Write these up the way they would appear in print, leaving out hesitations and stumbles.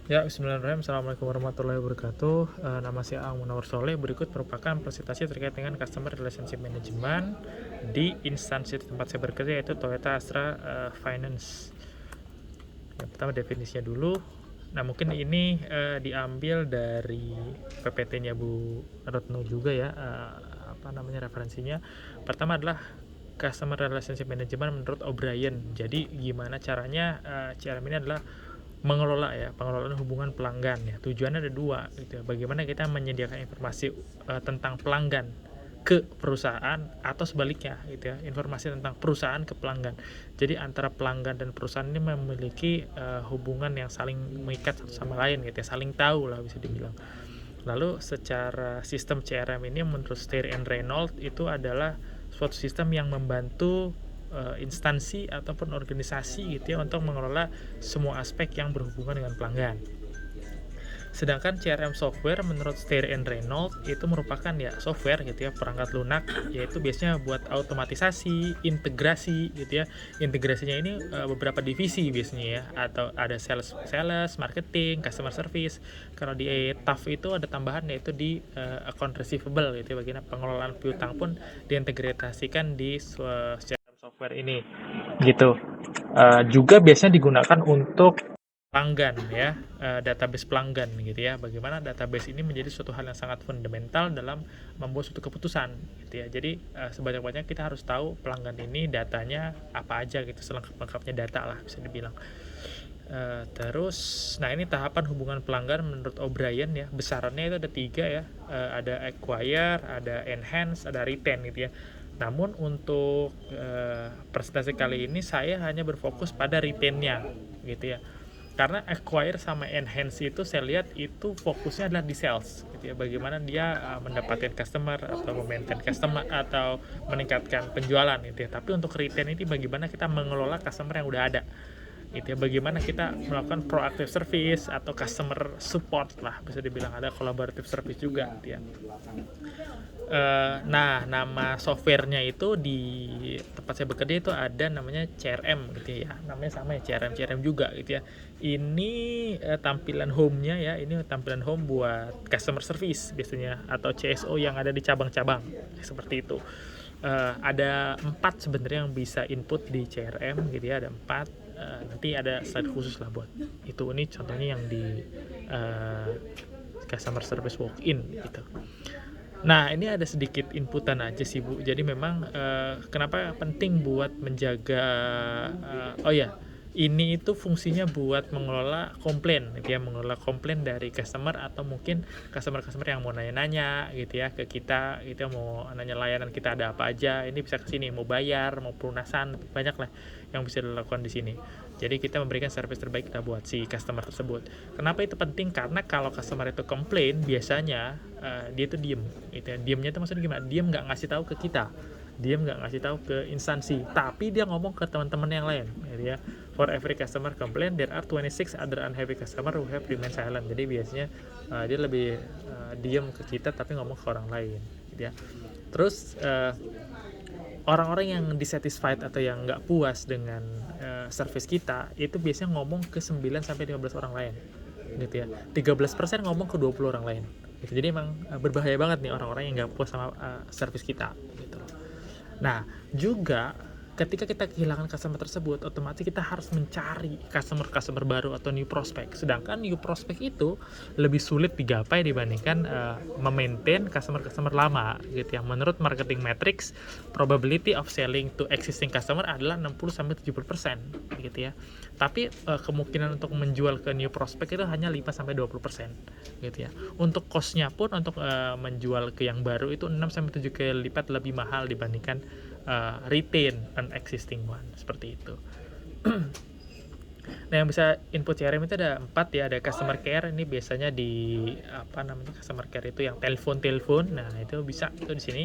Ya, bismillahirrahmanirrahim. Assalamualaikum warahmatullahi wabarakatuh. Nama saya Ang Munawar Soleh. Berikut merupakan presentasi terkait dengan Customer Relationship Management di instansi tempat saya bekerja, yaitu Toyota Astra Finance. Yang pertama definisinya dulu. Nah, mungkin ini diambil dari PPT-nya Bu Retno juga ya, referensinya. Pertama adalah Customer Relationship Management menurut O'Brien. Jadi gimana caranya CRM ini adalah pengelolaan hubungan pelanggan ya. Tujuannya ada dua gitu ya. Bagaimana kita menyediakan informasi tentang pelanggan ke perusahaan atau sebaliknya gitu ya, informasi tentang perusahaan ke pelanggan. Jadi antara pelanggan dan perusahaan ini memiliki hubungan yang saling mengikat satu sama lain gitu ya, saling tahu lah bisa dibilang. Lalu secara sistem CRM ini menurut Steer and Reynolds itu adalah suatu sistem yang membantu instansi ataupun organisasi gitu ya untuk mengelola semua aspek yang berhubungan dengan pelanggan. Sedangkan CRM software menurut Steer and Reynolds itu merupakan ya software gitu ya, perangkat lunak, yaitu biasanya buat otomatisasi, integrasi gitu ya. Integrasinya ini beberapa divisi biasanya ya, atau ada sales, marketing, customer service. Kalau di TAF itu ada tambahan, yaitu di account receivable gitu ya, bagian pengelolaan piutang pun diintegrasikan di CRM software ini gitu. Juga biasanya digunakan untuk pelanggan ya, database pelanggan gitu ya. Bagaimana database ini menjadi suatu hal yang sangat fundamental dalam membuat suatu keputusan gitu ya. Jadi sebanyak-banyaknya kita harus tahu pelanggan ini datanya apa aja gitu, selengkap-lengkapnya data lah bisa dibilang. Terus, nah ini tahapan hubungan pelanggan menurut O'Brien ya. Besarannya itu ada 3 ya, ada acquire, ada enhance, ada retain gitu ya. Namun untuk presentasi kali ini saya hanya berfokus pada retainnya gitu ya. Karena acquire sama enhance itu saya lihat itu fokusnya adalah di sales gitu ya, bagaimana dia mendapatkan customer atau memaintain customer atau meningkatkan penjualan gitu ya. Tapi untuk retain ini bagaimana kita mengelola customer yang udah ada gitu ya, bagaimana kita melakukan proactive service atau customer support lah bisa dibilang, ada collaborative service juga gitu ya. Nah, nama softwarenya itu di tempat saya bekerja itu ada namanya CRM gitu ya, namanya sama ya, CRM juga gitu ya. Ini tampilan home-nya ya, ini tampilan home buat customer service biasanya atau CSO yang ada di cabang-cabang seperti itu. Ada 4 sebenarnya yang bisa input di CRM gitu ya, ada 4. Nanti ada slide khusus lah buat itu. Ini contohnya yang di customer service walk-in gitu. Nah, ini ada sedikit inputan aja sih Bu. Jadi memang kenapa penting buat menjaga ini itu fungsinya buat mengelola komplain gitu ya, mengelola komplain dari customer atau mungkin customer yang mau nanya-nanya gitu ya ke kita gitu ya, mau nanya layanan kita ada apa aja, ini bisa ke sini, mau bayar, mau pelunasan, banyak lah yang bisa dilakukan di sini. Jadi kita memberikan service terbaik kita buat si customer tersebut. Kenapa itu penting? Karena kalau customer itu komplain, biasanya dia tuh diem gitu ya. Diemnya itu maksudnya gimana? Diem nggak ngasih tahu ke kita, diem nggak ngasih tahu ke instansi, tapi dia ngomong ke teman-teman yang lain gitu ya. For every customer complaint, there are 26 other unhappy customer who have remained silent. Jadi biasanya dia lebih diem ke kita tapi ngomong ke orang lain gitu ya. Terus orang-orang yang dissatisfied atau yang nggak puas dengan service kita itu biasanya ngomong ke 9-15 orang lain gitu ya. 13% ngomong ke 20 orang lain gitu. Jadi emang berbahaya banget nih orang-orang yang nggak puas sama service kita gitu loh. Nah, juga ketika kita kehilangan customer tersebut, otomatis kita harus mencari customer baru atau new prospect. Sedangkan new prospect itu lebih sulit digapai dibandingkan memaintain customer lama gitu ya. Menurut marketing metrics, probability of selling to existing customer adalah 60-70% gitu ya. Tapi kemungkinan untuk menjual ke new prospect itu hanya 5-20% gitu ya. Untuk cost-nya pun untuk menjual ke yang baru itu 6-7 kali lipat lebih mahal dibandingkan retain an existing one, seperti itu. Nah, yang bisa input CRM itu ada 4 ya, ada customer care, ini biasanya di customer care itu yang telepon. Nah, itu bisa itu di sini.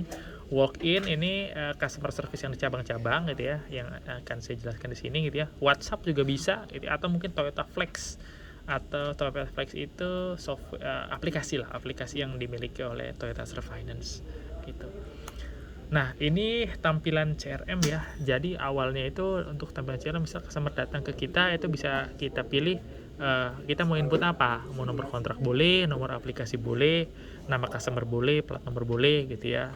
Walk in ini customer service yang di cabang-cabang gitu ya, yang akan saya jelaskan di sini gitu ya. WhatsApp juga bisa gitu, atau mungkin Toyota Flex. Atau Toyota Flex itu aplikasi yang dimiliki oleh Toyota Astra Finance gitu. Nah, ini tampilan CRM ya. Jadi awalnya itu untuk tampilan CRM, misal customer datang ke kita, itu bisa kita pilih kita mau input apa, mau nomor kontrak boleh, nomor aplikasi boleh, nama customer boleh, plat nomor boleh gitu ya,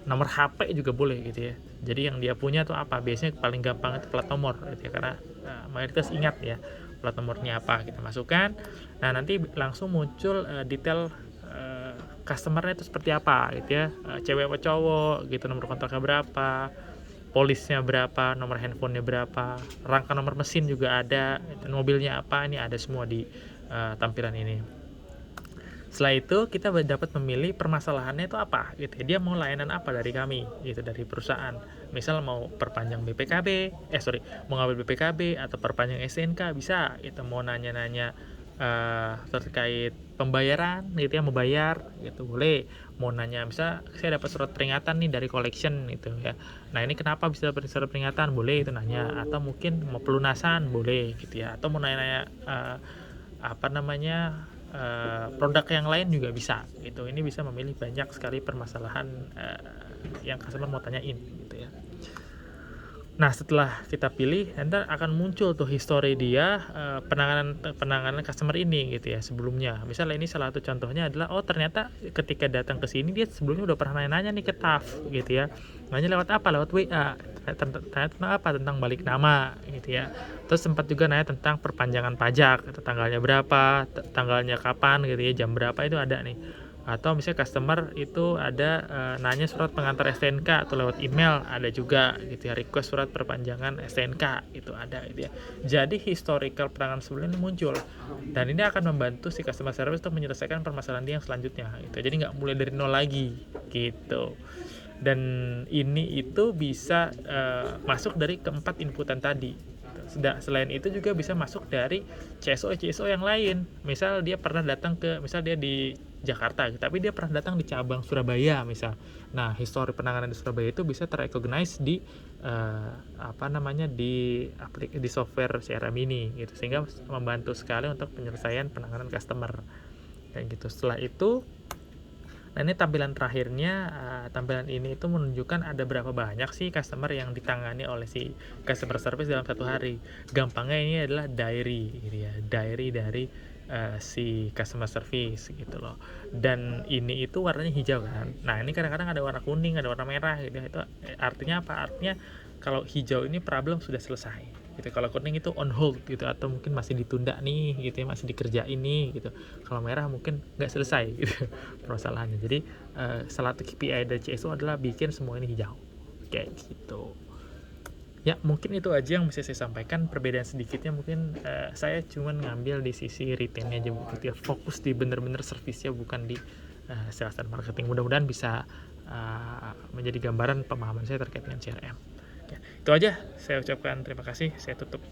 nomor HP juga boleh gitu ya. Jadi yang dia punya tuh apa, biasanya paling gampang itu plat nomor gitu ya, karena mayoritas ingat ya plat nomornya apa, kita masukkan. Nah nanti langsung muncul detail customernya itu seperti apa gitu ya, cewek apa cowok gitu, nomor kontraknya berapa, polisnya berapa, nomor handphonenya berapa, rangka nomor mesin juga ada, dan mobilnya apa, ini ada semua di tampilan ini. Setelah itu kita dapat memilih permasalahannya itu apa gitu. Dia mau layanan apa dari kami gitu, dari perusahaan. Misal mau perpanjang BPKB, mau ngambil BPKB atau perpanjang STNK bisa gitu. Mau nanya-nanya terkait pembayaran gitu ya, mau bayar gitu boleh. Mau nanya misal saya dapat surat peringatan nih dari collection gitu ya. Nah, ini kenapa bisa dapat surat peringatan? Boleh itu nanya, atau mungkin mau pelunasan boleh gitu ya. Atau mau nanya-nanya produk yang lain juga bisa gitu. Ini bisa memilih banyak sekali permasalahan yang customer mau tanyain gitu ya. Nah, setelah kita pilih, nanti akan muncul tuh history dia, penanganan customer ini gitu ya sebelumnya. Misalnya ini salah satu contohnya adalah, oh ternyata ketika datang ke sini dia sebelumnya udah pernah nanya-nanya nih ke TAF gitu ya. Nanya lewat apa? Lewat WA. Tanya tentang apa? Tentang balik nama gitu ya. Terus sempat juga nanya tentang perpanjangan pajak, tanggalnya berapa, tanggalnya kapan gitu ya, jam berapa, itu ada nih. Atau misalnya customer itu ada nanya surat pengantar STNK atau lewat email, ada juga gitu ya, request surat perpanjangan STNK itu ada gitu ya. Jadi historical penanganan sebelumnya ini muncul, dan ini akan membantu si customer service untuk menyelesaikan permasalahan dia yang selanjutnya gitu. Jadi nggak mulai dari nol lagi gitu. Dan ini itu bisa masuk dari keempat inputan tadi. Selain itu juga bisa masuk dari CSO yang lain. Misal dia pernah datang misal dia di Jakarta, tapi dia pernah datang di cabang Surabaya misal. Nah, histori penanganan di Surabaya itu bisa terrecognize di di software CRM ini gitu, sehingga membantu sekali untuk penyelesaian penanganan customer kayak gitu. Setelah itu, nah ini tampilan terakhirnya, tampilan ini itu menunjukkan ada berapa banyak sih customer yang ditangani oleh si customer service dalam satu hari. Gampangnya ini adalah diary gitu ya, diary dari si customer service gitu loh. Dan ini itu warnanya hijau kan. Nah, ini kadang-kadang ada warna kuning, ada warna merah gitu. Itu artinya apa? Artinya kalau hijau ini problem sudah selesai gitu. Kalau kuning itu on hold gitu, atau mungkin masih ditunda nih gitu ya, masih dikerjain nih gitu. Kalau merah mungkin nggak selesai gitu permasalahannya. Jadi salah satu KPI dari CSO adalah bikin semua ini hijau kayak gitu. Ya, mungkin itu aja yang bisa saya sampaikan. Perbedaan sedikitnya mungkin saya cuman ngambil di sisi retailnya aja, gitu ya. Fokus di bener-bener servisnya, bukan di sales dan marketing. Mudah-mudahan bisa menjadi gambaran pemahaman saya terkait dengan CRM. Ya, itu aja. Saya ucapkan terima kasih. Saya tutup.